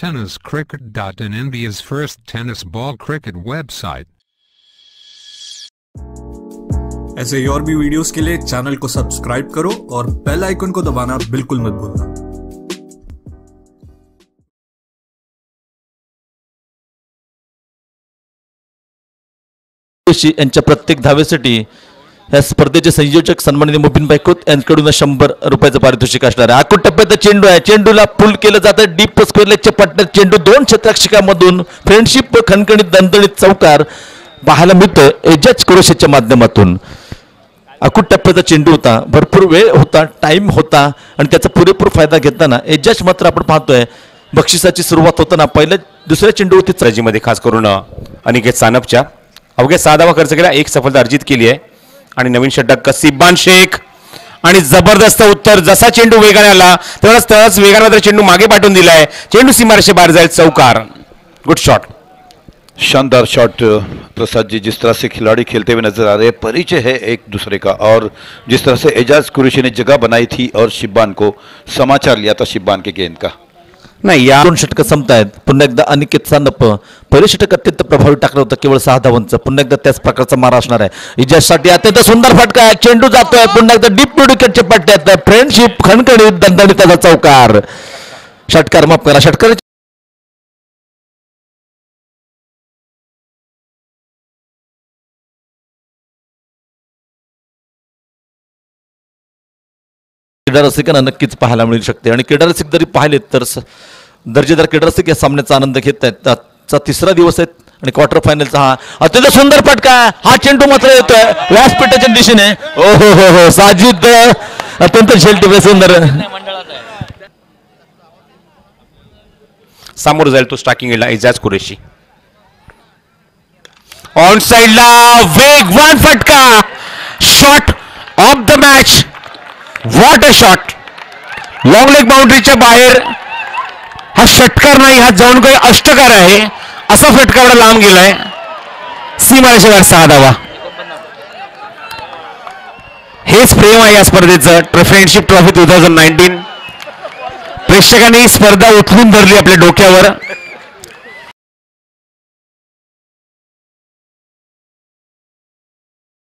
tenniscricket.in, India's first tennis ball cricket website. ऐसे ही और भी वीडियोस के लिए चैनल को सब्सक्राइब करो और बेल आइकन को दबाना बिल्कुल मत भूलना। यांच्या प्रत्येक धावेसाठी या स्पर्धेचे संयोजक सन्माननीय मुबीनभाई खोत यांच्याकडून 100 रुपयाचं पारितोषिक असणार आहे। आकुट टप्प्यात चेंडू आहे, चेंडूला पुल केलं जातं डीप स्क्वेअर लेगच्या पट्ट्यात चेंडू 2 क्षेत्ररक्षकांमधून फ्रेंडशिप खणखणीत दणदणीत चौकार पाहायला मिळतोय एजाज कुरेशीच्या माध्यमातून। आकुट टप्प्याचा चेंडू होता, भरपूर वेळ होता, टाइम होता आणि त्याचा पुरेपूर फायदा घेताना एजाज मात्र आपण पाहतोय बक्षिसाची सुरुवात होताना पहिल्या दुसऱ्या चेंडूवरती त्राजीमध्ये खास करून अनिकेत सानपच्या अवघ्या 6 धावा खर्च केला, 1 सफलता अर्जित केली आहे आणि नवीन षटक कसिबान शेख आणि जबरदस्त उत्तर। जसा चेंडू वेगाने आला तेवढाच वेगाने मात्र चेंडू मागे पाठवून दिलाय, चेंडू सीमारेषे बाहेर जाईल, चौकार। गुड शॉट, शानदार शॉट प्रसाद जी। जिस तरह से खिलाड़ी खेलते हुए नजर आ रहे हैं, परिचय है एक दूसरे का, और जिस तरह से एजाज कुरैशी ने जगह बनाई थी और शिब्बान को समाचार लिया था शिब्बान के गेंद का। नाही, या 2 षटक संपतायत। पुन्हा एकदा अनिकेत सानप पहिले षटक अत्यंत प्रभावी टाकलं होतं, केवळ 6 धावांचं। पुन्हा एकदा त्याच प्रकारचा मारा असणार आहे एजाजसाठी। अत्यंत सुंदर फटका आहे, चेंडू जातोय पुन्हा एकदा डीप मिड विकेटच्या पट्ट्यात फ्रेंडशिप खणखणीत दणदणीत चौकार। षटकार माफ करा, षटकार क्रीडा रसिकांना नक्कीच पाहायला मिळू शकते आणि क्रीडा रसिक जरी पाहिले तर दर्जेदार क्रीडा रसिक या सामन्याचा आनंद घेत आहेत। आजचा 3रा दिवस आहे आणि क्वार्टर फायनलचा हा अत्यंत सुंदर फटका, हा चेंडू मात्र येतोय व्यासपीठाच्या दिशेने। ओ हो हो हो, साजिद अत्यंत झेलटी सुंदर समोर जाईल तो स्ट्रायकिंग एंडला एजाज कुरैशी। ऑन साइडला वेगवान फटका, shot of the match. What a shot, long leg बाउंड्रीच्या बाहेर हा षटकार नाही, हा जाऊन काही अष्टकार आहे, असा फटका एवढा लांब गेलाय, सीमारेषेवर 6 धावा। हेच प्रेम आहे या स्पर्धेचं, फ्रेंडशिप ट्रॉफी 2019। प्रेक्षकांनी ही स्पर्धा उचलून धरली आपल्या डोक्यावर।